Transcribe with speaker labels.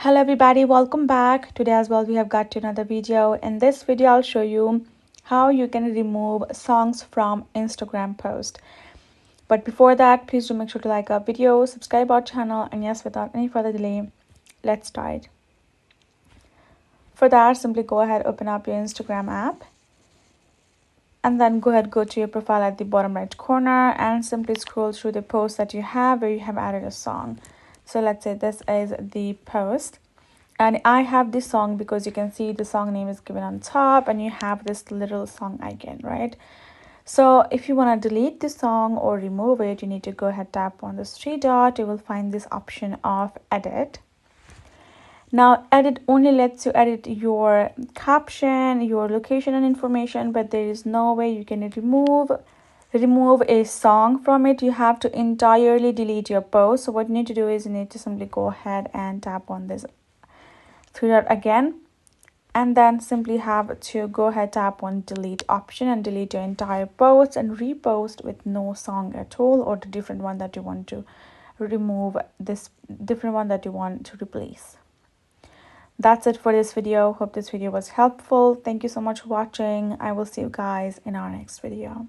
Speaker 1: Hello everybody, welcome back. Today as well we have got to another video. In this video I'll show you how you can remove songs from Instagram post. But before that, please do make sure to like our video, subscribe our channel, and yes, without any further delay, let's start. For that, simply go ahead, open up your Instagram app, and then go to your profile at the bottom right corner and simply scroll through the post that you have where you have added a song. So let's say this is the post, and I have this song because you can see the song name is given on top and you have this little song icon, right? So if you want to delete the song or remove it, you need to go ahead, tap on this three dot. You will find this option of edit. Now edit only lets you edit your caption, your location and information, but there is no way you can remove a song from it. You have to entirely delete your post. So what you need to do is you need to simply go ahead and tap on this three dot again, and then simply have to go ahead, tap on delete option and delete your entire post and repost with no song at all, or the different one that you want to remove, this different one that you want to replace. That's it for this video. Hope this video was helpful. Thank you so much for watching. I will see you guys in our next video.